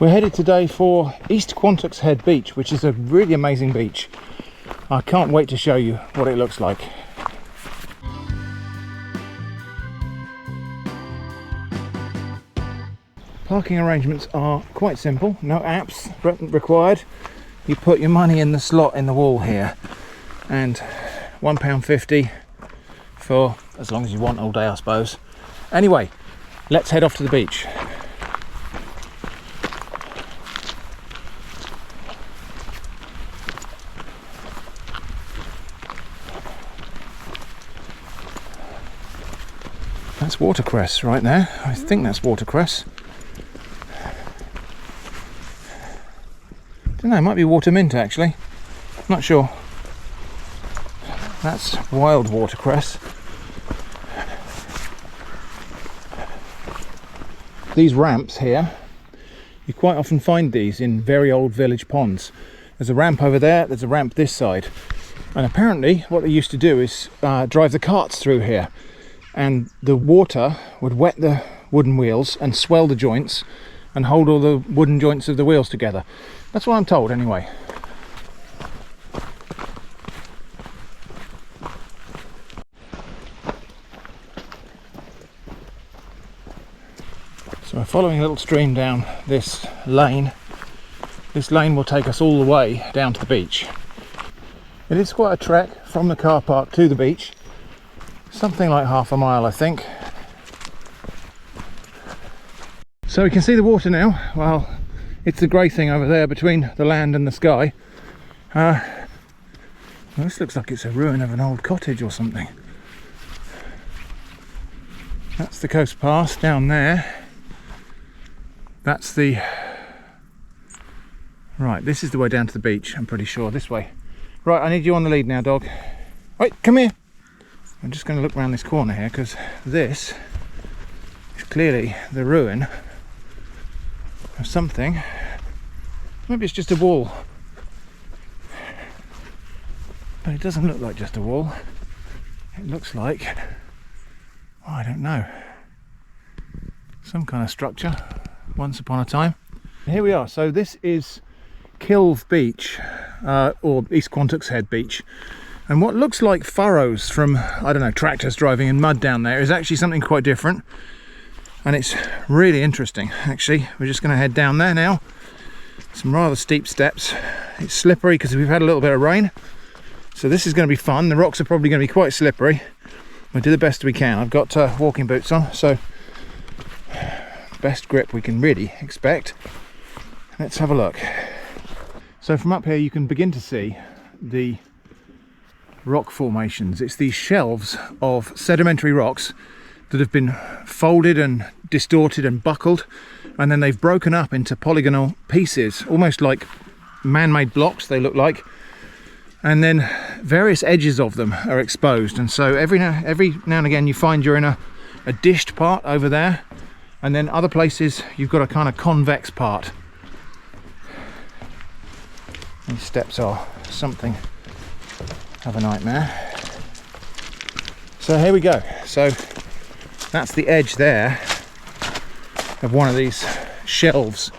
We're headed today for East Quantoxhead beach, which is a really amazing beach. I can't wait to show you what it looks like. Parking arrangements are quite simple, no apps required. You put your money in the slot in the wall here, and £1.50 for as long as you want all day, I suppose. Anyway, let's head off to the beach. That's watercress right there. I think that's watercress. I don't know, it might be water mint actually. Not sure. That's wild watercress. These ramps here, you quite often find these in very old village ponds. There's a ramp over there, there's a ramp this side. And apparently what they used to do is drive the carts through here. And the water would wet the wooden wheels and swell the joints and hold all the wooden joints of the wheels together. That's what I'm told anyway. So we're following a little stream down this lane. This lane will take us all the way down to the beach. It is quite a trek from the car park to the beach. Something like half a mile, I think. So we can see the water now. Well, it's the grey thing over there between the land and the sky. Well, this looks like it's a ruin of an old cottage or something. That's the coast pass down there. That's the... Right, this is the way down to the beach, I'm pretty sure. This way. Right, I need you on the lead now, dog. Wait, come here. I'm just going to look around this corner here because this is clearly the ruin of something. Maybe it's just a wall, but it doesn't look like just a wall. It looks like, oh, I don't know, some kind of structure once upon a time. Here we are. So this is Kilve Beach, or East Quantoxhead Beach. And what looks like furrows from, I don't know, tractors driving in mud down there is actually something quite different. And it's really interesting, actually. We're just going to head down there now. Some rather steep steps. It's slippery because we've had a little bit of rain. So this is going to be fun. The rocks are probably going to be quite slippery. We'll do the best we can. I've got walking boots on, so best grip we can really expect. Let's have a look. So from up here you can begin to see the rock formations. It's these shelves of sedimentary rocks that have been folded and distorted and buckled, and then they've broken up into polygonal pieces, almost like man-made blocks they look like, and then various edges of them are exposed. And so every now and again you find you're in a dished part over there, and then other places you've got a kind of convex part. These steps are something of a nightmare. So here we go. So that's the edge there of one of these shelves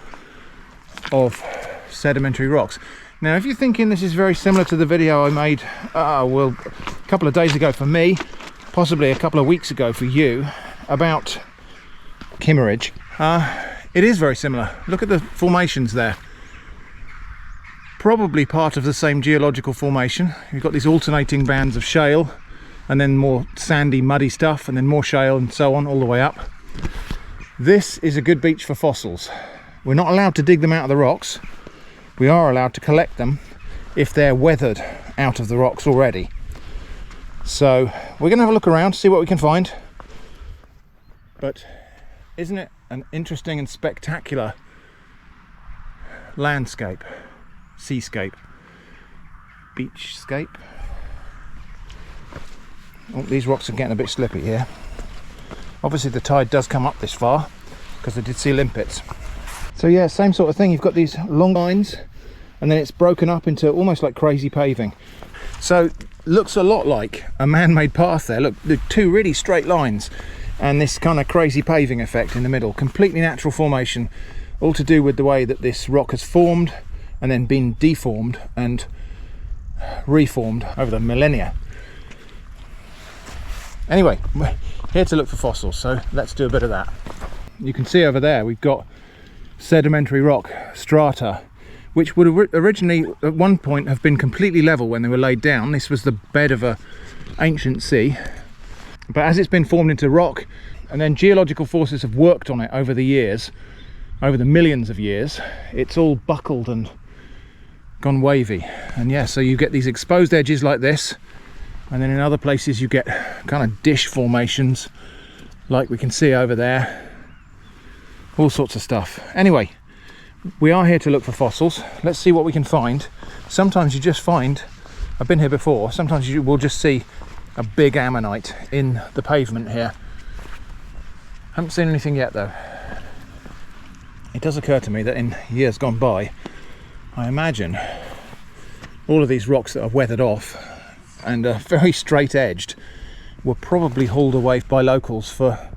of sedimentary rocks. Now if you're thinking this is very similar to the video I made well, a couple of days ago for me, possibly a couple of weeks ago for you, about Kimmeridge, it is very similar. Look at the formations there. Probably part of the same geological formation. You've got these alternating bands of shale, and then more sandy, muddy stuff, and then more shale, and so on all the way up. This is a good beach for fossils. We're not allowed to dig them out of the rocks. We are allowed to collect them if they're weathered out of the rocks already. So we're going to have a look around, see what we can find. But isn't it an interesting and spectacular landscape? Seascape, beachscape. Oh, these rocks are getting a bit slippy here. Obviously the tide does come up this far because I did see limpets. So yeah, same sort of thing. You've got these long lines and then it's broken up into almost like crazy paving. So looks a lot like a man-made path there. Look, the two really straight lines and this kind of crazy paving effect in the middle. Completely natural formation. all to do with the way that this rock has formed and then been deformed and reformed over the millennia. Anyway, we're here to look for fossils, so let's do a bit of that. You can see over there we've got sedimentary rock strata, which would originally at one point have been completely level when they were laid down. This was the bed of an ancient sea, but as it's been formed into rock, and then geological forces have worked on it over the years, over the millions of years, it's all buckled and gone wavy. And yeah, so you get these exposed edges like this, and then in other places you get kind of dish formations like we can see over there, all sorts of stuff. Anyway, we are here to look for fossils. Let's see what we can find. Sometimes you just find, I've been here before, sometimes you will just see a big ammonite in the pavement here. Haven't seen anything yet though. It does occur to me that in years gone by, I imagine all of these rocks that are weathered off and are very straight edged were probably hauled away by locals for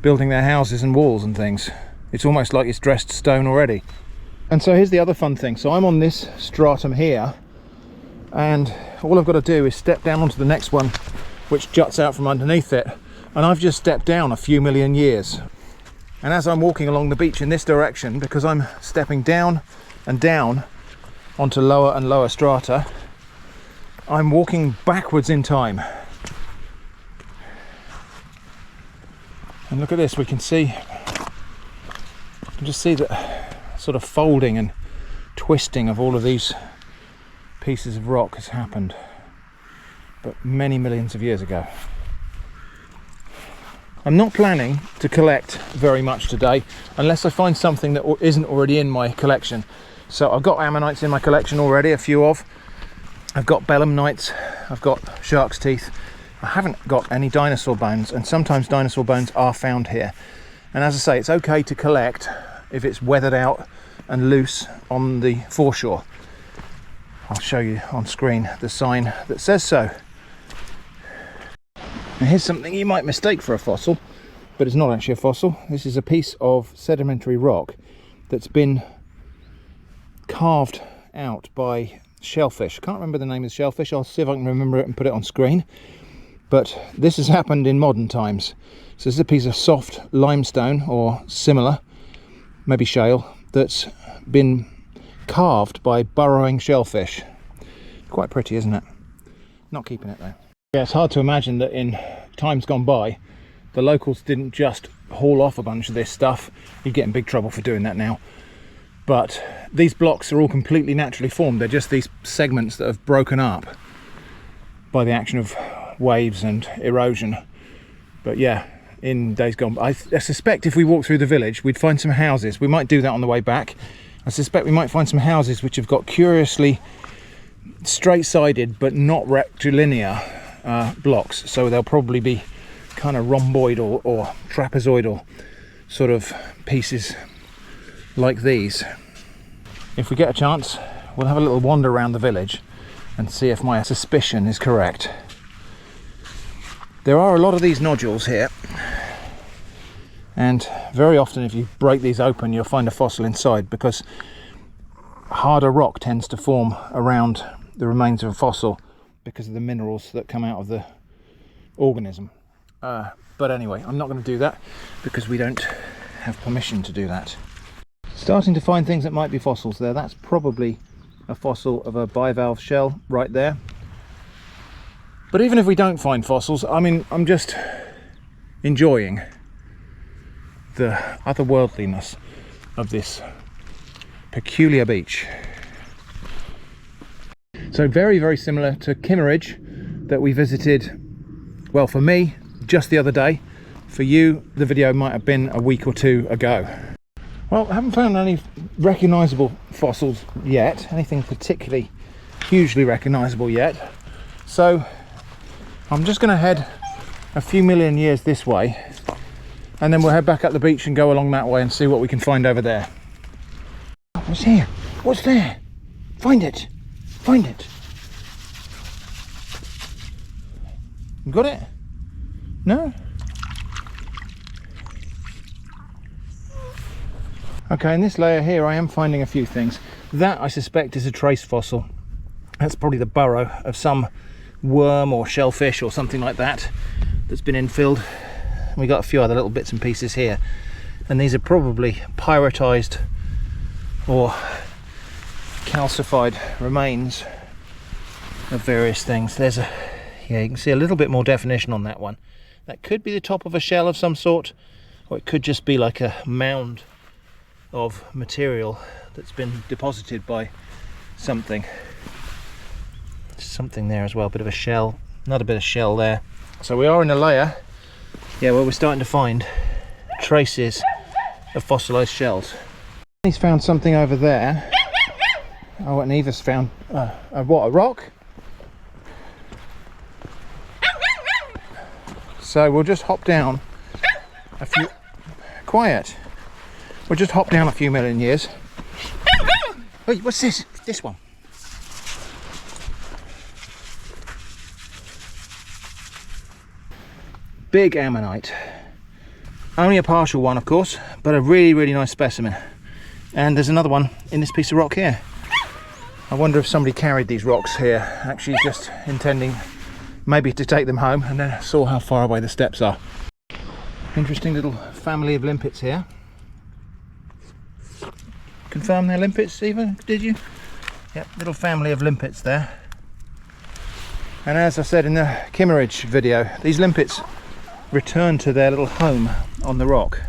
building their houses and walls and things. It's almost like it's dressed stone already. And so here's the other fun thing. So I'm on this stratum here, and all I've got to do is step down onto the next one, which juts out from underneath it, and I've just stepped down a few million years. And as I'm walking along the beach in this direction, because I'm stepping down and down onto lower and lower strata, I'm walking backwards in time. And look at this, we can see, just see that sort of folding and twisting of all of these pieces of rock has happened, but many millions of years ago. I'm not planning to collect very much today unless I find something that isn't already in my collection. So I've got ammonites in my collection already, a few of. I've got belemnites, I've got shark's teeth. I haven't got any dinosaur bones, and sometimes dinosaur bones are found here. And as I say, it's okay to collect if it's weathered out and loose on the foreshore. I'll show you on screen the sign that says so. Now here's something you might mistake for a fossil, but it's not actually a fossil. This is a piece of sedimentary rock that's been carved out by shellfish. I can't remember the name of the shellfish. I'll see if I can remember it and put it on screen. But this has happened in modern times. So this is a piece of soft limestone or similar, maybe shale, that's been carved by burrowing shellfish. Quite pretty, isn't it? Not keeping it though. Yeah, it's hard to imagine that in times gone by, the locals didn't just haul off a bunch of this stuff. You'd get in big trouble for doing that now. But these blocks are all completely naturally formed. They're just these segments that have broken up by the action of waves and erosion. But yeah, in days gone by, I suspect if we walk through the village, we'd find some houses. We might do that on the way back. I suspect we might find some houses which have got curiously straight-sided but not rectilinear blocks, so they'll probably be kind of rhomboidal or trapezoidal sort of pieces like these. If we get a chance, we'll have a little wander around the village and see if my suspicion is correct. There are a lot of these nodules here, and very often if you break these open you'll find a fossil inside, because harder rock tends to form around the remains of a fossil because of the minerals that come out of the organism. But anyway, I'm not going to do that because we don't have permission to do that. Starting to find things that might be fossils there. That's probably a fossil of a bivalve shell right there. But even if we don't find fossils, I mean, I'm just enjoying the otherworldliness of this peculiar beach. So very, very similar to Kimmeridge that we visited, well, for me, just the other day. For you, the video might have been a week or two ago. Well, I haven't found any recognisable fossils yet, anything particularly hugely recognisable yet. So I'm just going to head a few million years this way, and then we'll head back up the beach and go along that way and see what we can find over there. What's here? What's there? Find it! Find it! You got it? No? Okay, in this layer here I am finding a few things. That I suspect is a trace fossil. That's probably the burrow of some worm or shellfish or something like that that's been infilled. We got a few other little bits and pieces here, and these are probably pyritized or calcified remains of various things. There's a, yeah, you can see a little bit more definition on that one. That could be the top of a shell of some sort, or it could just be like a mound of material that's been deposited by something. Something there as well, a bit of a shell, another bit of shell there. So we are in a layer, yeah, where we're starting to find traces of fossilized shells. He's found something over there. Oh, and Eva's found a rock? So we'll just hop down a few... Quiet. We'll just hop down a few million years. Wait, what's this? This one. Big ammonite. Only a partial one, of course, but a really, really nice specimen. And there's another one in this piece of rock here. I wonder if somebody carried these rocks here, actually just intending maybe to take them home, and then saw how far away the steps are. Interesting little family of limpets here. Confirm they're limpets, Eva, did you? Yep, little family of limpets there. And as I said in the Kimmeridge video, these limpets return to their little home on the rock.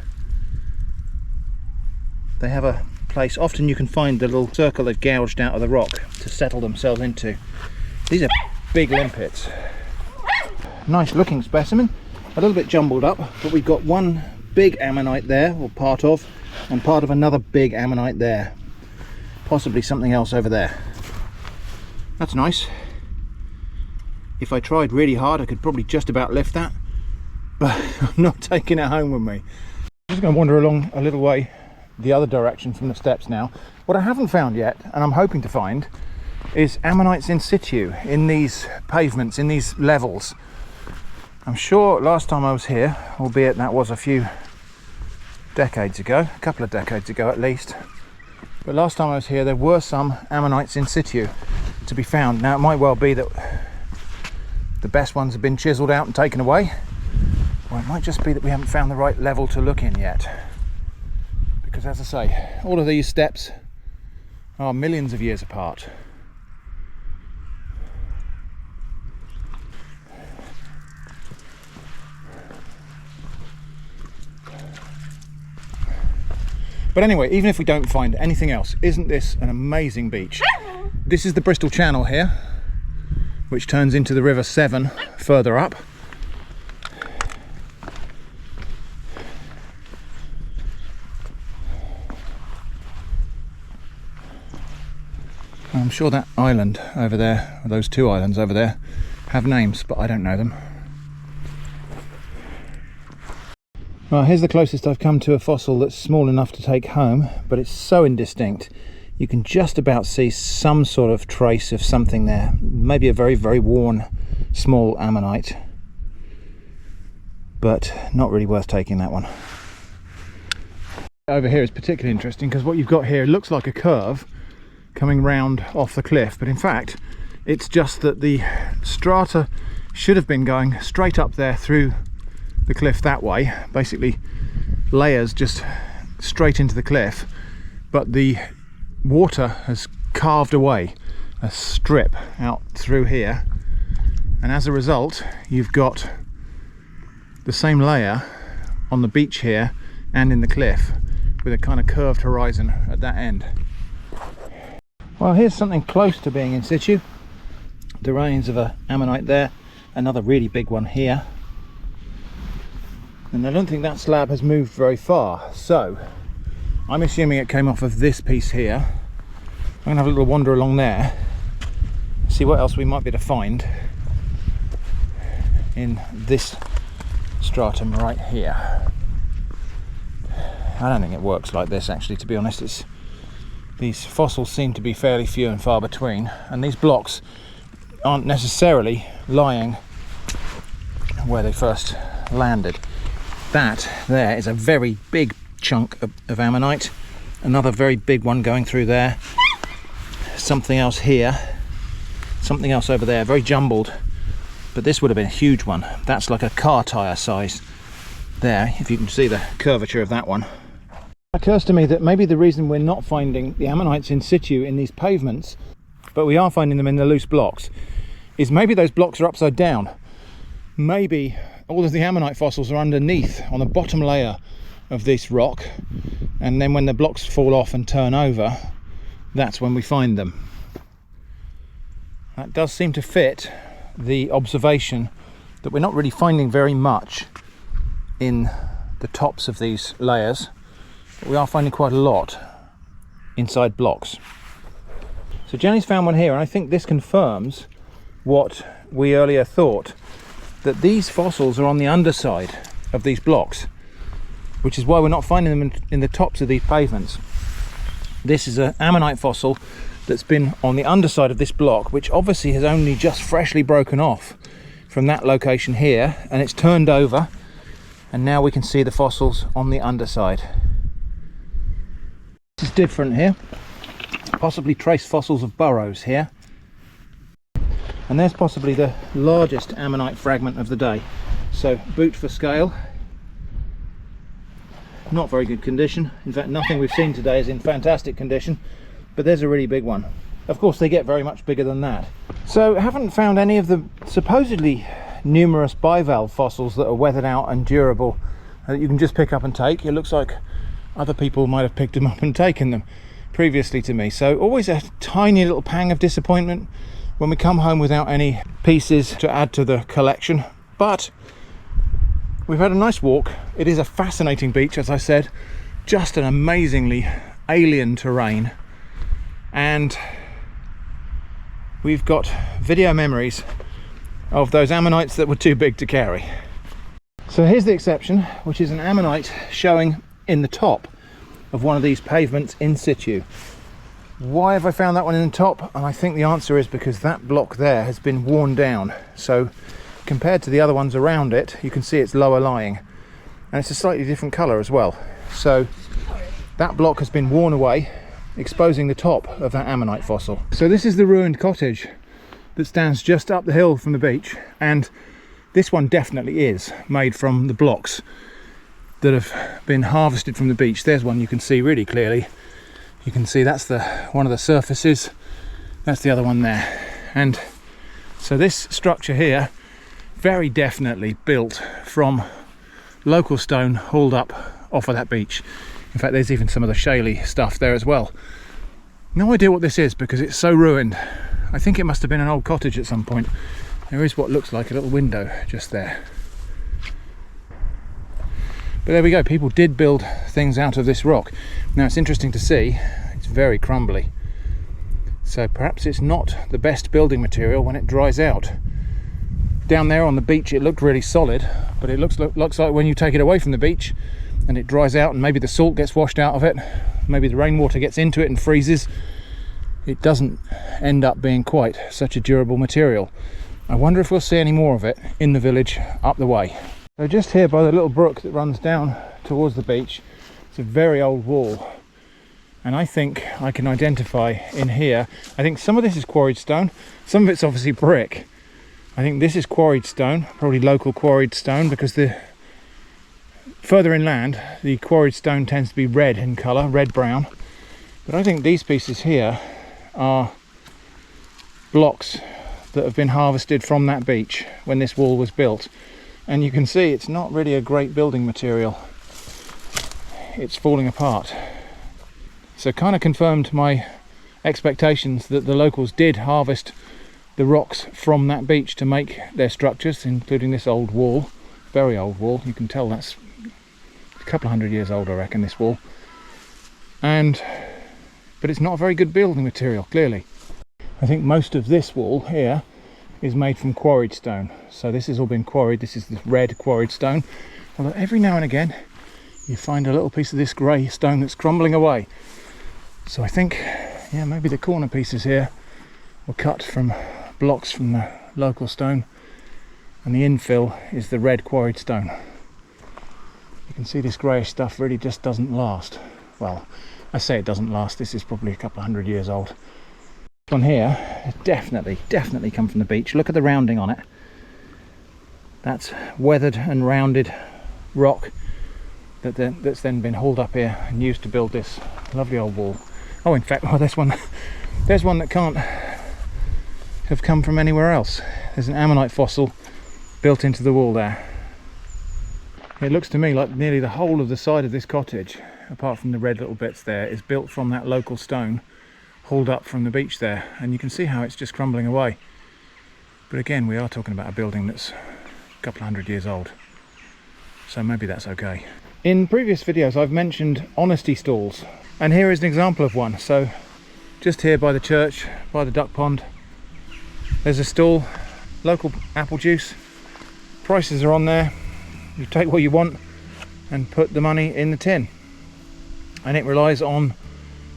They have a place, often you can find the little circle they've gouged out of the rock to settle themselves into. These are big limpets. Nice looking specimen, a little bit jumbled up, but we've got one big ammonite there, or part of, and part of another big ammonite there. Possibly something else over there. That's nice. If I tried really hard I could probably just about lift that, but I'm not taking it home with me. I'm just going to wander along a little way the other direction from the steps now. What I haven't found yet, and I'm hoping to find, is ammonites in situ in these pavements, in these levels. I'm sure last time I was here, albeit that was a few decades ago, a couple of decades ago at least, but last time I was here there were some ammonites in situ to be found. Now it might well be that the best ones have been chiselled out and taken away, or it might just be that we haven't found the right level to look in yet, because as I say, all of these steps are millions of years apart. But anyway, even if we don't find anything else, isn't this an amazing beach? This is the Bristol Channel here, which turns into the River Severn further up. I'm sure that island over there, or those two islands over there, have names, but I don't know them. Well, here's the closest I've come to a fossil that's small enough to take home, but it's so indistinct. You can just about see some sort of trace of something there. Maybe a very, very worn small ammonite, but not really worth taking that one. Over here is particularly interesting because what you've got here looks like a curve coming round off the cliff, but in fact it's just that the strata should have been going straight up there through the cliff that way, basically layers just straight into the cliff, but the water has carved away a strip out through here, and as a result you've got the same layer on the beach here and in the cliff with a kind of curved horizon at that end. Well, here's something close to being in situ. The remains of an ammonite there, another really big one here, and I don't think that slab has moved very far, so I'm assuming it came off of this piece here. I'm going to have a little wander along there, see what else we might be able to find in this stratum right here. I don't think it works like this actually, to be honest. These fossils seem to be fairly few and far between, and these blocks aren't necessarily lying where they first landed. That there is a very big chunk of ammonite, another very big one going through there, something else here, something else over there, very jumbled, but this would have been a huge one. That's like a car tyre size there, if you can see the curvature of that one. It occurs to me that maybe the reason we're not finding the ammonites in situ in these pavements, but we are finding them in the loose blocks, is maybe those blocks are upside down. Maybe all of the ammonite fossils are underneath on the bottom layer of this rock, and then when the blocks fall off and turn over, that's when we find them. That does seem to fit the observation that we're not really finding very much in the tops of these layers, but we are finding quite a lot inside blocks. So Jenny's found one here, and I think this confirms what we earlier thought, that these fossils are on the underside of these blocks, which is why we're not finding them in the tops of these pavements. This is an ammonite fossil that's been on the underside of this block, which obviously has only just freshly broken off from that location here, and it's turned over, and now we can see the fossils on the underside. This is different here, possibly trace fossils of burrows here, and there's possibly the largest ammonite fragment of the day. So boot for scale, not very good condition. In fact, nothing we've seen today is in fantastic condition, but there's a really big one. Of course they get very much bigger than that. So I haven't found any of the supposedly numerous bivalve fossils that are weathered out and durable that you can just pick up and take. It looks like other people might have picked them up and taken them previously to me. So always a tiny little pang of disappointment when we come home without any pieces to add to the collection. But we've had a nice walk. It is a fascinating beach, as I said, just an amazingly alien terrain, and we've got video memories of those ammonites that were too big to carry. So here's the exception, which is an ammonite showing in the top of one of these pavements in situ. Why have I found that one in the top? And I think the answer is because that block there has been worn down. So compared to the other ones around it, you can see it's lower lying, and it's a slightly different colour as well. So that block has been worn away, exposing the top of that ammonite fossil. So this is the ruined cottage that stands just up the hill from the beach, and this one definitely is made from the blocks that have been harvested from the beach. There's one you can see really clearly. You can see that's the one of the surfaces, that's the other one there. And so this structure here, very definitely built from local stone hauled up off of that beach. In fact, there's even some of the shaly stuff there as well. No idea what this is because it's so ruined. I think it must have been an old cottage at some point. There is what looks like a little window just there. But there we go, people did build things out of this rock. Now it's interesting to see, it's very crumbly. So perhaps it's not the best building material when it dries out. Down there on the beach it looked really solid, but it looks like when you take it away from the beach and it dries out and maybe the salt gets washed out of it, maybe the rainwater gets into it and freezes, it doesn't end up being quite such a durable material. I wonder if we'll see any more of it in the village up the way. So just here by the little brook that runs down towards the beach, it's a very old wall, and I think I can identify in here, I think some of this is quarried stone, some of it's obviously brick. I think this is quarried stone, probably local quarried stone, because the further inland the quarried stone tends to be red in colour, red-brown. But I think these pieces here are blocks that have been harvested from that beach when this wall was built. And you can see it's not really a great building material. It's falling apart. So kind of confirmed my expectations that the locals did harvest the rocks from that beach to make their structures, including this old wall, very old wall. You can tell that's a couple of 100 years old, I reckon, this wall. But it's not a very good building material, clearly. I think most of this wall here is made from quarried stone. So this has all been quarried. This is the red quarried stone. Although every now and again you find a little piece of this grey stone that's crumbling away. So I think, yeah, maybe the corner pieces here were cut from blocks from the local stone, and the infill is the red quarried stone. You can see this greyish stuff really just doesn't last. Well, I say it doesn't last, this is probably a couple of 100 years old. This one here has definitely come from the beach. Look at the rounding on it. That's weathered and rounded rock that's then been hauled up here and used to build this lovely old wall. Oh, in fact, well, there's one that can't have come from anywhere else. There's an ammonite fossil built into the wall there. It looks to me like nearly the whole of the side of this cottage, apart from the red little bits there, is built from that local stone hauled up from the beach there, and you can see how it's just crumbling away. But again, we are talking about a building that's a couple of 100 years old, so maybe that's okay. In previous videos I've mentioned honesty stalls, and here is an example of one. So just here by the church, by the duck pond, there's a stall, local apple juice, prices are on there. You take what you want and put the money in the tin, and it relies on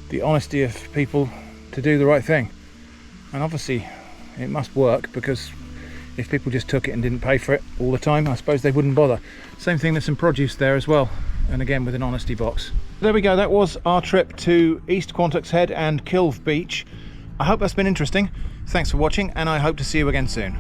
the honesty of people to do the right thing. And obviously it must work, because if people just took it and didn't pay for it all the time, I suppose they wouldn't bother. Same thing, there's some produce there as well, and again with an honesty box. There we go, that was our trip to East Quantoxhead and Kilve Beach. I hope that's been interesting. Thanks for watching, and I hope to see you again soon.